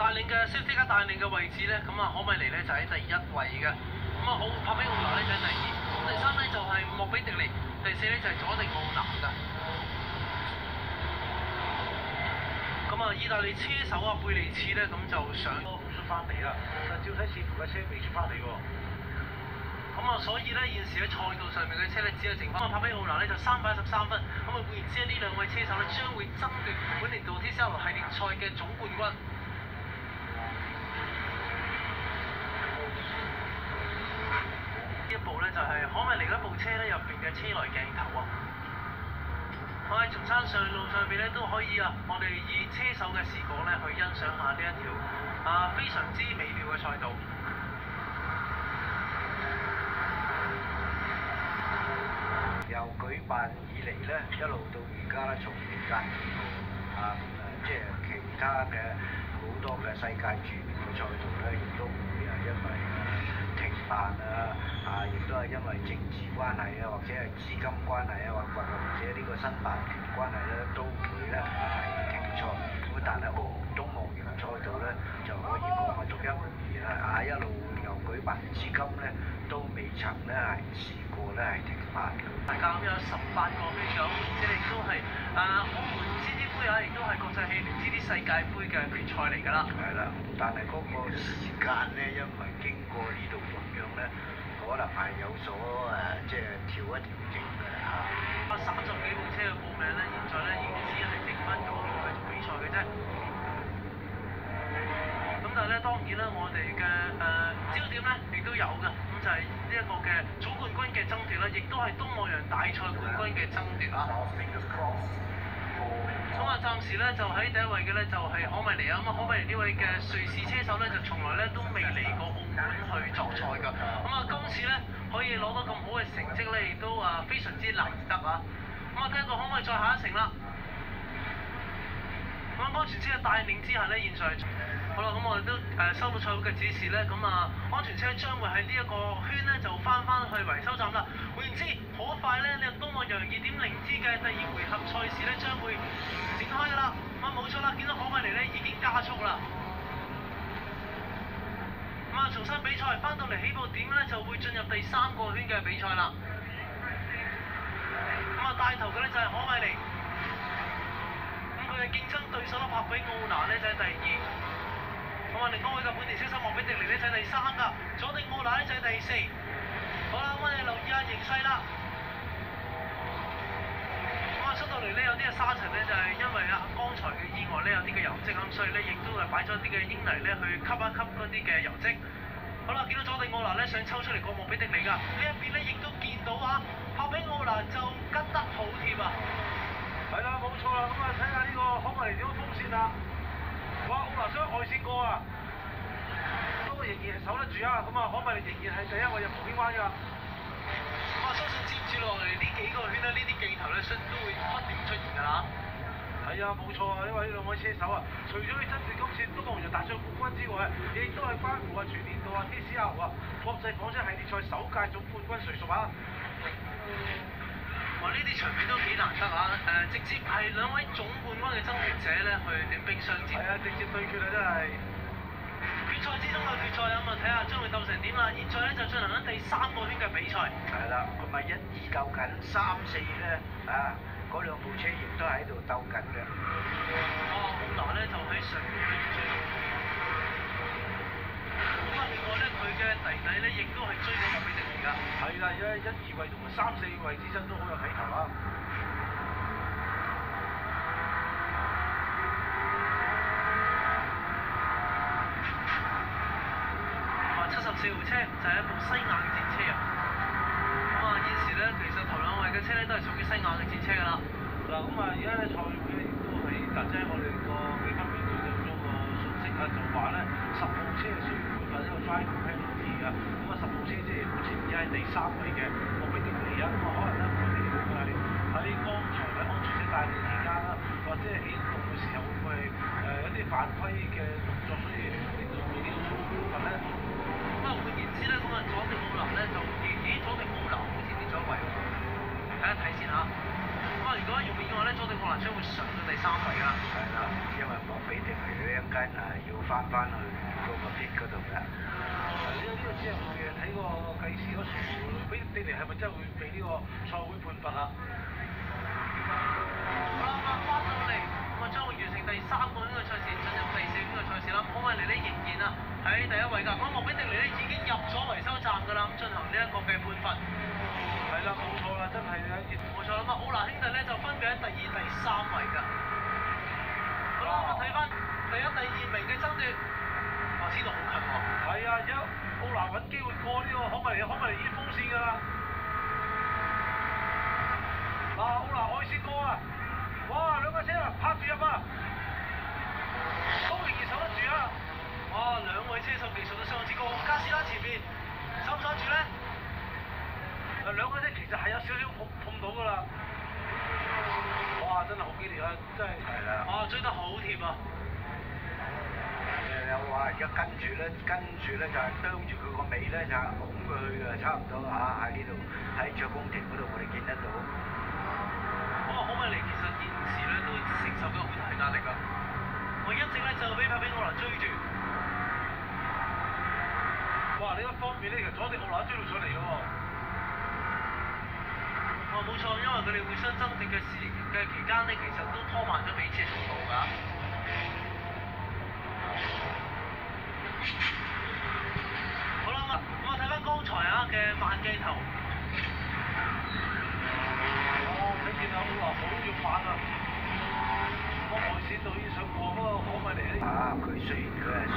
帶領嘅 safety car 帶領嘅位置咧，咁啊可米尼咧就喺第一位嘅，咁啊帕比奧拿咧就喺第二，咁第三咧就係莫比迪尼，第四咧就係佐迪奧拿嘅。咁啊，意大利車手啊貝利茨咧咁就上出翻嚟啦，但照睇似乎嘅車未出翻嚟喎。咁啊，所以咧現時喺賽道上面嘅車咧只係剩翻帕比奧拿咧就313分，咁啊換言之呢兩位車手咧將會爭奪本年度 TCR 系列賽嘅總冠軍。呢一部咧就係可米尼嗰部車咧入邊嘅車內鏡頭啊！我喺松山上路上邊咧都可以啊，我哋以車手嘅視角咧去欣賞下呢一條非常之美妙嘅賽道。由舉辦以嚟咧，一路到而家咧，從年間即係其他嘅好多嘅世界著名嘅賽道咧，亦都會因為停辦亦都係因為政治關係啊，或者係資金關係啊，或者呢個申辦權關係咧，都會咧係停賽。咁但係澳門東望洋賽道咧，就可以講係獨一無二啦，一路由舉辦至今咧，都未曾咧係試過咧係停辦嘅。大家咁有18個比賽，即係亦都係澳門 GT 杯啊，亦都係國際汽聯 GT 世界盃嘅決賽嚟㗎啦。係啦，但係嗰個時間咧，因為經過呢度咁樣咧，可能係有所即係調一調整嘅嚇。30幾部車嘅報名咧，現在咧已經只係剩翻9部繼續比賽嘅啫。咁但係咧，當然啦，我哋嘅焦點咧亦都有嘅，咁就係呢一個嘅總冠軍嘅爭奪啦，亦都係東望洋大賽冠軍嘅爭奪啦。咁啊，暫時咧就喺第一位嘅咧就係可米尼啊，咁啊可米尼呢位嘅瑞士車手咧就從來咧都未嚟過澳門去作賽㗎，咁啊今次咧可以攞到咁好嘅成績咧，亦都非常之難得啊！咁啊睇下佢可唔可以再下一城啦？咁安全車嘅帶領之下咧，現在好啦，咁我哋都收到賽會嘅指示咧，咁啊安全車將會喺呢一個圈咧就翻去維修站啦。換言之，好快咧，呢個東望洋2.0G 嘅第二回合賽事咧將會展開㗎啦。咁啊冇錯啦，見到可米尼咧已經加速啦。咁啊重新比賽，翻到嚟起步點咧就會進入第3個圈嘅比賽啦。咁啊帶頭嘅咧就係可米尼，咁佢嘅競爭對手啦帕比奧拿咧就係第2。咁啊，另外一位嘅本地車手莫比迪尼咧就係第3㗎，佐迪奧拿咧就係第4。好啦，咁我哋留意下形勢啦。咁啊，出到嚟咧有啲嘅沙塵咧就係因為剛才嘅意外咧有啲嘅油漬咁，所以咧亦都係擺咗啲嘅英泥咧去吸一吸嗰啲嘅油漬。好啦，見到佐迪奧拿咧想抽出嚟過莫比迪尼㗎，呢一邊咧亦都見到帕比奧拿就跟得好貼啊。係啦，冇錯啦，咁啊睇下呢個可米尼點樣風扇啦。哇！奧拿將外線過啊，都仍然係守得住啊！咁啊，可米尼仍然係第一位入葡京灣㗎。我相信接住落嚟呢幾個圈咧，呢啲鏡頭咧都會不斷出現㗎啦。係啊，冇錯啊，因為呢兩位車手啊，除咗要爭奪今次東望洋大賽冠軍之外，亦都係關乎全年度TCR 國際房車系列賽首屆總冠軍誰屬啊！哇！呢啲場面都幾難得啊！直接係兩位總冠軍嘅爭奪者咧去短兵相接。係啊，直接對決啊，真係。決賽之中嘅決賽，咁啊睇下將會鬥成點啦！現在咧就進行緊第3個圈嘅比賽。係啦，咁啊1、2鬥緊，3、4咧嗰兩部車亦都喺度鬥緊嘅。奧拿咧就喺上面去追。咁啊，另外咧佢嘅弟弟咧亦都係追緊莫比迪尼㗎。係啦，而家1、2位同埋3、4位之爭都好有睇頭啊！74號車就係一部西亞嘅戰車啊！咁啊，現時咧其實頭2位嘅車咧都係屬於西亞嘅戰車㗎啦。嗱，咁啊，而家咧賽會咧亦都係即係我哋個幾分鐘對咗個信息啊，就話咧10號車係需要配合一個 driver penalty 啊。咁啊，10號車即係目前而家喺第3位嘅莫比迪尼啊。咁啊，可能咧佢哋會喺剛才嘅安全車帶領期間啦，或者係起動嘅時候會唔會係一啲犯規嘅動作，所以令到佢呢個操控咧？咁啊，換言之咧，咁啊，佐迪奧拿咧就佐迪奧拿好似跌咗一位喎，睇一睇先嚇。咁啊，如果用意外咧，佐迪奧拿將會上到第3位㗎。係啦，因為莫比迪尼咧間要翻去嗰個 pit 嗰度㗎。呢個只係會睇個計時嗰時，俾你哋係咪真係會俾呢個賽會判罰啊？好啦，翻到嚟，咁將會完成第3個圈嘅賽事，進入第4圈嘅賽事啦。可米尼呢仍然啊喺第1位㗎，咁莫比迪尼呢已經入咗維修站㗎啦，咁進行呢一個嘅判罰。係啦，冇錯啦，真係啊，冇錯啦，咁奧拿兄弟咧就分別喺第2、第3位㗎。好啦，咁睇翻第1、第2名嘅爭奪，哇，知道好近喎。係啊，而家奧拿揾機會過呢個可米尼已經封線㗎啦。嗱，奧拿愛先過啊！哇，兩架車啊，拍住入啊！都仍然守得住啊！哇，兩位車手技術都相當之高，加斯拉前面守唔守住咧？兩架車其實係有少少碰到㗎啦。哇！真係好激烈啊！真係。係啦。哇！追得好貼啊！又話而家跟住咧就係啄住佢個尾咧，就拱佢去嘅，差唔多喺呢度喺卓公亭嗰度，我哋見得到。咁可米尼其實現時咧都承受緊好大壓力㗎。我一直咧就俾帕比奧拿追住。哇！呢一方面咧，其實佐迪奧拿追到上嚟咯喎。冇錯，因為佢哋互相爭奪嘅期間咧，其實都拖慢咗彼此嘅速度㗎。好啦，咁我睇翻剛才嘅慢鏡頭。睇見奧拿好要慢啊！個外線度已經想過，不過可米尼呢？佢雖然佢係想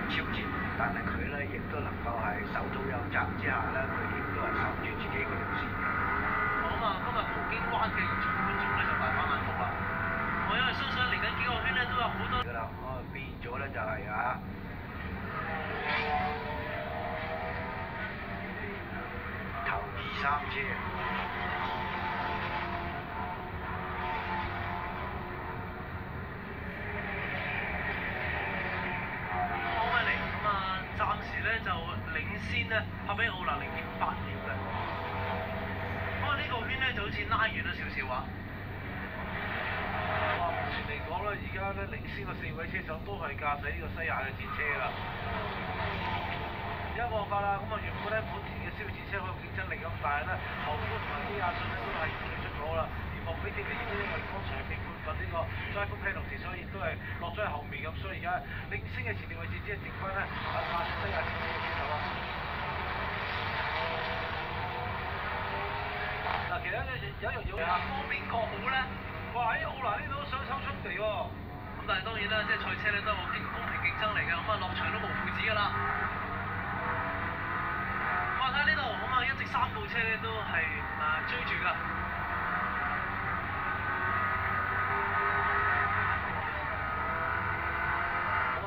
超前，但係佢咧亦都能夠係手到有責之下咧，佢亦都係守住自己嗰條線。今日葡京灣嘅現場觀眾咧就大飽眼福啦。我因為相信嚟緊幾個圈咧都有好多。㗎啦，變咗咧就係頭2、3車。可米尼咁暫時咧就領先咧，帕比奧拿0.8秒嘅。不過呢個圈咧就好似拉遠咗少少啊。哇！目前嚟講咧，而家咧領先嘅4位車手都係駕駛呢個西亞嘅戰車啦。而家冇辦法啦，原本咧本田嘅燒戰車好有競爭力咁，但係咧後方同埋基亞信咧都係退出咗啦。而莫比迪尼亦都因為剛才被判罰呢個 drive penalty，所以亦都係落咗喺後面咁，所以而家領先嘅前列位置只係剩翻咧駕駛西亞戰車嘅車手啦。嗱，其實有一樣嘢方邊個好咧？哇！喺奧拿呢度都想抽出嚟喎。咁但係當然啦，即係賽車咧都係個公平競爭嚟嘅，咁落場都無父子㗎啦。睇呢度，一直3部車咧都係追住㗎。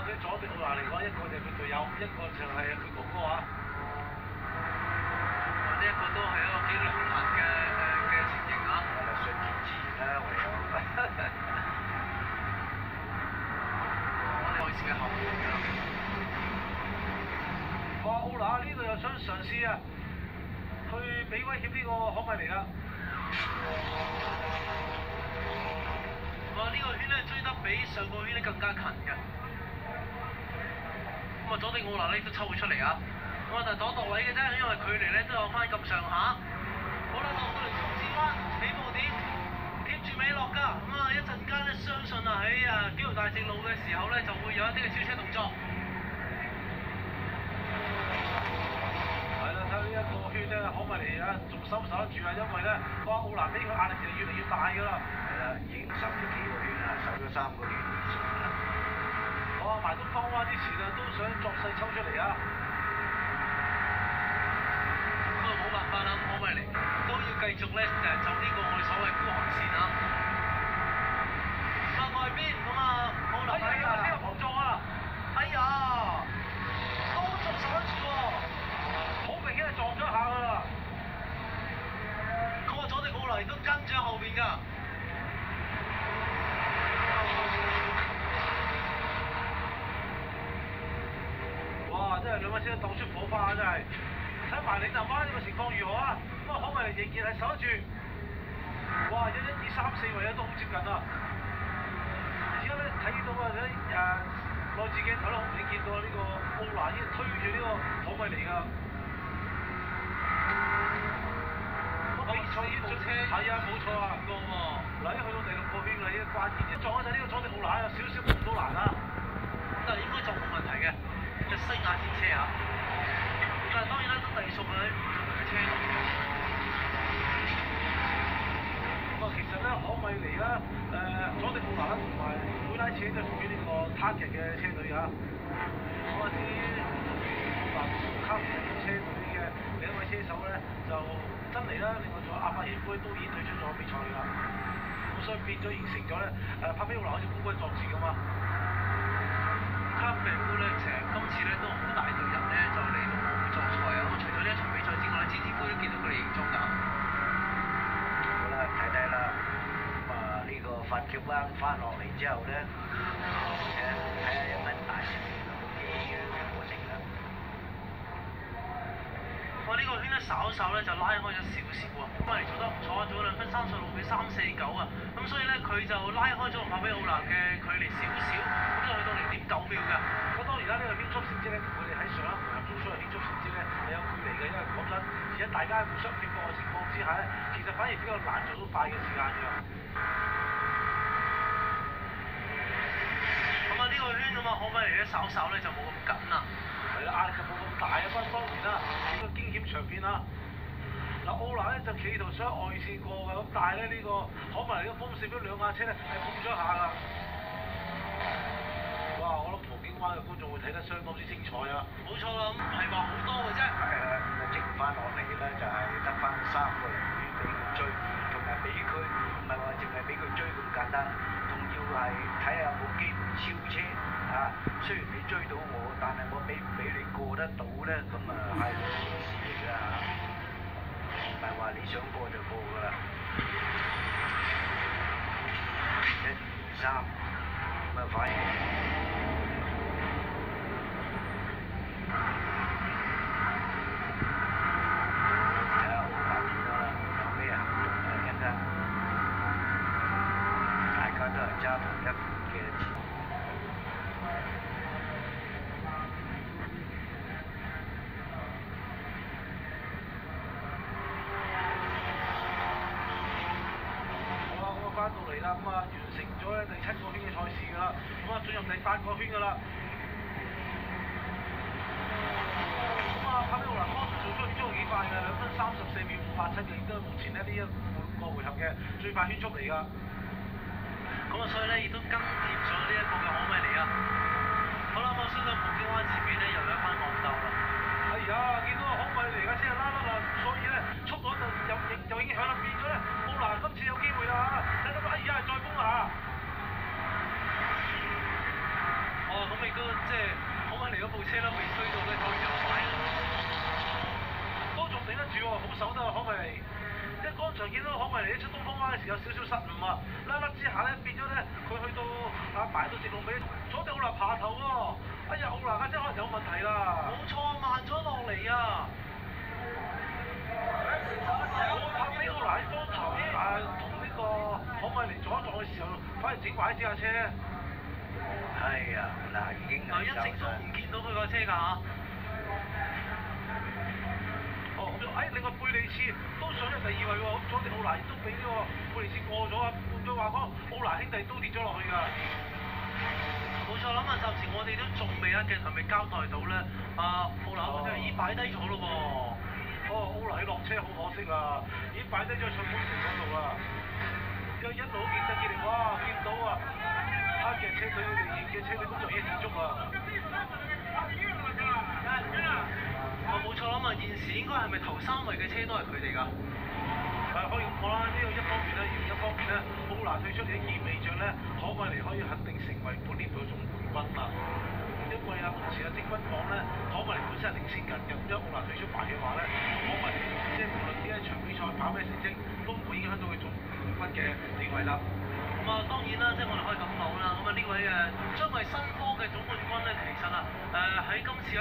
對佐迪奧拿嚟講，一個就係佢隊友，一個就係佢哥哥啊。呢一個都係一個幾兩難嘅情形啊。順其自然啦，唯有。我哋賽事嘅後面㗎。哇！奧拿呢度又想嘗試啊，去俾威脅呢個可米尼啦。哇！呢個圈咧追得比上個圈咧更加近嘅。佐迪奧拿咧都抽咗出嚟啊！但係擋位嘅啫，因為距離咧都有翻咁上下。好啦，落到嚟衝刺灣起步點，貼住尾落㗎。一陣間咧，相信喺紀陶大直路嘅時候咧，就會有一啲嘅超車動作。係啦，睇呢一個圈咧，可米尼仲守唔守得住啊？因為咧，奧拿俾個壓力其實越嚟越大㗎啦。係啦，已經守咗幾個圈啦，守咗3個圈以上啦。埋東方灣之前都想作勢抽出嚟啊！冇辦法啦，可米尼都要繼續咧走呢個我哋所謂孤寒線啊！外邊奧拿車有碰撞啊！哎呀，都仲守得住喎，好明顯係撞咗下㗎啦！佐迪奧拿都跟住喺後邊㗎。哇！真係兩位車鬥出火花啊！真係睇埋嶺南灣呢個情況如何啊？可米尼仍然係守得住。哇！1、2、3、4位都好接近啊！而家咧睇到視鏡頭啦，我哋見到呢個奧拿已經推住呢個可米尼㗎。比賽已經係啊，冇錯啊，個喎。嗱，一去到第6個圈啦，已經關鍵嘅撞一陣呢個佐迪奧拿有少少碰到欄啦。咁應該就冇問題嘅，隻西亞戰車啊。但係當然啦，都隸屬喺唔同嘅車度。咁啊，其實咧可米尼啦，佐迪奧拿啦同埋貝拉車都係屬於呢個 Target 嘅車隊啊。咁啊，至於奧拿卡普車隊嘅另一位車手咧，就真尼啦，另外仲有阿法耶夫都已經退出咗比賽㗎。咁所以變咗形成咗咧，帕比奧拿好似孤軍作戰咁啊。卡比夫咧，其實今次咧都好大隊人咧就嚟到作賽啊！咁除咗呢一場比賽之外咧，GT杯都見到佢哋營中㗎。好啦，睇睇啦。咁啊，呢個發橋灣翻落嚟之後咧，睇下有乜大成嘅過程啦。我呢個圈咧稍咧就拉開咗少少喎，咁嚟做得唔錯啊，做咗2分36秒349啊，咁所以咧佢就拉開咗同帕比奧拿嘅距離少少，咁就去到0.9秒㗎。咁當然啦，呢個圈速成績咧，同佢哋喺上一回合中所嘅圈速成績咧係有距離嘅，因為講真，而且大家互相拼搏嘅情況之下咧，其實反而比較難做到快嘅時間㗎。咁啊呢個圈咁啊，可唔可以嚟咧稍咧就冇咁緊啦。係啦，壓力就冇咁大啊！不過當然啦，呢個驚險場面啦。嗱，奧拿咧就企圖想外線過㗎，咁但係咧呢個可米尼嘅風扇俾兩架車咧係碰咗一下㗎。哇！我諗葡京灣嘅觀眾會睇得相當之精彩啊！冇錯啦，咁唔係話好多嘅啫。係啦，咁啊剩翻落嚟咧就係得翻3個人俾佢追，同埋俾佢唔係話淨係俾佢追咁簡單，仲要係睇下有冇機會超車啊！雖然你追到我，但係我俾唔俾你過得到咧，咁啊係兩件事嚟㗎嚇，唔係話你想過就過㗎啦。1、2、3，咁啊反應。揸同一款嘅錢。好啦，咁啊翻到嚟啦，咁啊完成咗咧第7個圈嘅賽事㗎啦，咁啊進入第8個圈㗎啦。咁啊，帕比奧拿剛才做出圈速幾快嘅，2分34秒587嘅，亦都係目前咧呢一個回合嘅最快圈速嚟㗎。咁啊，所以咧亦都跟貼咗呢一個嘅可米尼啊。好啦，咁我相信葡京灣前面咧又有一番惡鬥啦。哎呀，見到可米尼而家先係啦啦啦，所以咧速度就影響啦，變咗咧奧拿今次有機會啦嚇，睇到哎呀再攻下。哦，咁亦都即係可米尼嗰部車咧未推到咧，當然有快啦。都仲頂得住喎，好手得啊可米尼。即係剛才見到可米尼一出東方灣嘅時候有少少失誤啊，甩之下咧變咗咧佢去到排到直路尾，佐迪奧拿爬頭喎，哎呀奧拿架車可能有問題啦。冇錯，慢咗落嚟啊！我帕比奧拿喺剛才同呢個可米尼撞一撞嘅時候，反而整壞呢架車。係啊，嗱已經係一直都唔見到佢個車㗎嚇。另外貝利次都上咗第2位喎，咁佐迪奧拿亦都俾呢個貝利次過咗啊！換句話講，奧拿兄弟都跌咗落去㗎。冇錯啦，咁啊暫時我哋都仲未有鏡頭未交代到咧，奧拿嗰隻已經擺低咗咯噃。奧拿落車好可惜啊，已經擺低咗喺賽本城嗰度啊！一路競爭激烈，哇！見到啊，嘅車隊佢哋嘅車隊工作已經結束啊！冇錯啦，咁啊現時應該係咪頭3位嘅車都係佢哋㗎？可以咁講啦，呢個一方面咧，另一方面咧，奧拿退出嚟意味著咧，可米尼可以肯定成為本年度總冠軍啦。因為目前積分榜咧，可米尼本身係領先緊嘅，咁一奧拿退出埋嘅話咧，可米尼即係無論呢一場比賽跑咩成績，都唔會影響到佢總冠軍嘅地位啦。咁啊當然啦，即係我哋可以咁講啦，咁啊呢位將為新科嘅總冠軍咧，其實啊喺今次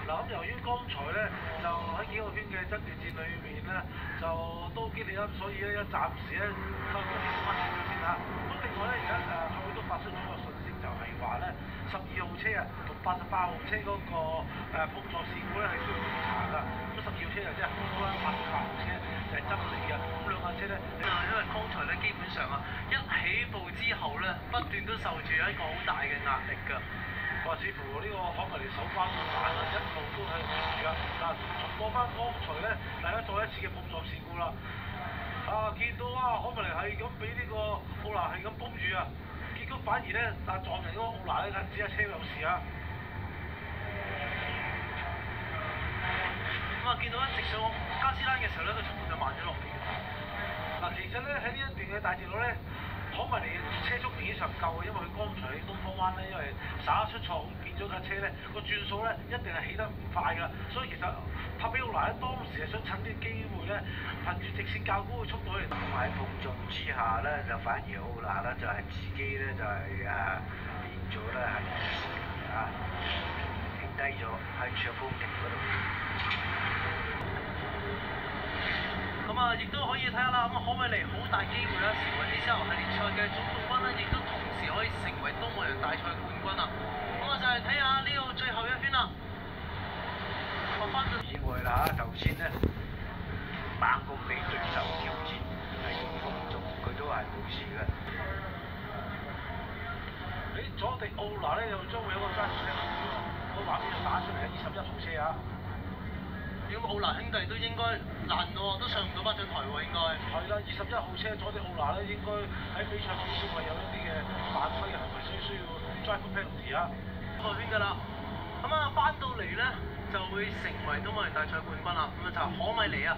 嗱咁由於剛才咧就喺幾個圈嘅爭奪戰裏面咧就都激烈啦，所以咧暫時咧收咗啲分數先嚇。咁另外咧而家賽會都發出咗個訊息，就係話咧車啊，同88號車嗰個碰撞事故咧係需要調查㗎。咁12號車就即係好多啦，88號車就係真理㗎。咁兩架車咧，因為剛才咧基本上啊，一起步之後咧，不斷都受住一個好大嘅壓力㗎。話似乎呢個可能嚟手關板啊，一路都係冇事㗎。嗱，重播翻剛才咧，大家再一次嘅碰撞事故啦。見到啊，可文尼係咁俾呢個奧拿係咁崩住啊，結果反而咧，撞人嗰個奧拿咧，只係車有事啊。咁啊，見到一直上加斯蘭嘅時候咧，佢速度就慢咗落嚟。嗱，其實咧喺呢一段嘅大直路咧，可文尼車速明顯上夠嘅，因為佢剛才喺東方灣咧，因為耍出錯咁變咗架車咧，個轉數咧一定係起得唔快㗎，所以其實塔比奧拿咧當時係想趁啲機會咧，憑住直線較高嘅速度嚟。同埋碰撞之下咧，就反而奧拿咧就係自己咧就係變咗咧係停低咗喺長風亭嗰度。咁啊，亦都可以睇下啦。咁可米尼好大機會啦，成為呢3系列賽嘅總冠軍啦，亦都同時可以成為東望洋大賽冠軍啦。咁啊，就係睇下呢個最後一圈啦。落翻到意外啦嚇，頭先咧猛咁俾對手挑戰，係碰撞佢都係冇事嘅。佐迪奧拿咧又將會有個揸車個畫面就打出嚟，21號車啊！如果奧拿兄弟都應該難喎，都上唔到頒獎台喎，應該。係啦，21號車佐迪奧拿咧應該喺比賽當中係有一啲嘅犯規嘅行為，所以需要 drive penalty 啊！個圈㗎啦，咁啊翻到嚟咧就會成為東望洋大賽冠軍啦。咁啊就可米尼啊。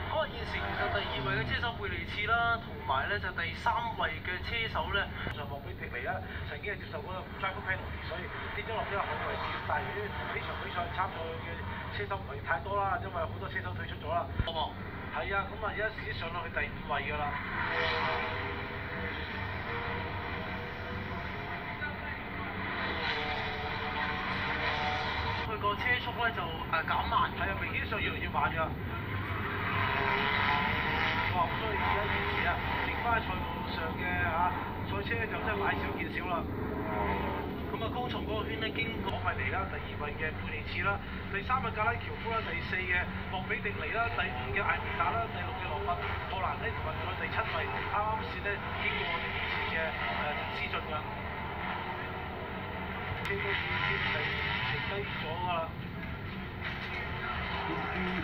咁啊現時其實第2位嘅車手貝利次啦，同埋咧就第3位嘅車手咧就莫比迪尼啦，曾經係接受過 drive penalty， 所以跌咗落呢個後位置。但係由於呢場比賽參賽嘅車手唔係太多啦，因為好多車手退出咗啦。好冇？係啊，咁啊而家已經上到去第5位㗎啦。佢個車速咧就減慢，係啊，明顯上越嚟越慢㗎。哇！咁所以而家現時啊，剩翻賽道上嘅賽車就真係買少見少啦。咁啊，高松嗰個圈咧經過可米尼啦，第2位嘅貝利次啦，第3位格拉喬夫啦，第4嘅莫比迪尼啦，第5嘅艾美達啦，第6嘅羅伯霍蘭呢，同埋第7位啱啱先咧經過我哋以前嘅史進㗎。車都已經係停低咗㗎啦。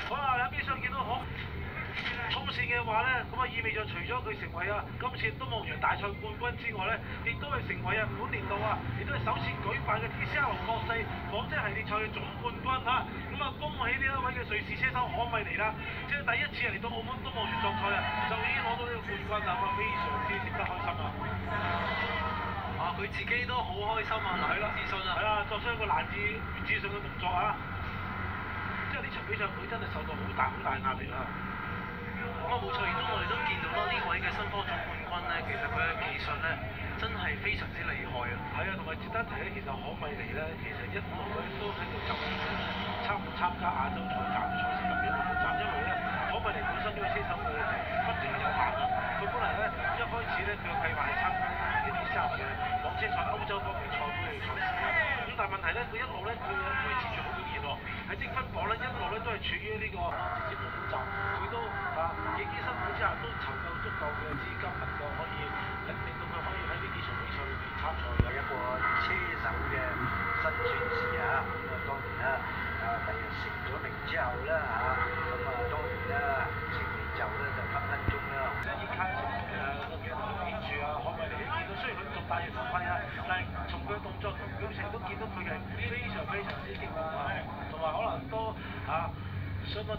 好啦，有邊想見到衝線嘅話咧，咁啊意味著除咗佢成為今次東望洋大賽冠軍之外咧，亦都係成為本年度亦都係首次舉辦嘅 TCR 國際紡織系列賽嘅總冠軍嚇。咁啊，恭喜呢一位嘅瑞士車手可米尼啦，即係第一次嚟到澳門東望洋作賽就已經攞到呢個冠軍啦，咁啊非常之值得開心啊！佢自己都好開心啊，難以置信啊！係啦，作出一個難以置信嘅動作啊！即係呢場比賽佢真係受到好大壓力啊！咁啊冇錯，亦都我哋都見到啦，呢位嘅新科總冠軍咧，其實佢嘅技術咧真係非常之厲害啊！係啊，同埋值得提咧，其實可米尼咧，其實一路咧都喺度就參加亞洲賽站嘅賽事入邊去站，因為咧可米尼本身呢個車手嘅不斷有限啊！佢本嚟咧一開始咧佢嘅計劃係參加呢啲3嘅港車賽歐洲方面賽會嘅賽事嘅，咁但係問題咧佢一路咧佢維持住好表現喎，喺積分榜咧一路咧都係處於呢個直接補站，佢都極之辛苦之下都籌夠足夠嘅資金，能夠可以令到佢可以喺呢幾場比賽裏邊參賽嘅一個車手嘅辛酸史啊！咁啊當然啦，第日成咗名之後啦咁啊當然啦，成名就咧就分鐘啦。即係依家個鏡頭都影住可米尼，見到雖然佢仲戴住頭盔但係從佢動作同表情都見到佢係非常之激動同埋可能都相當。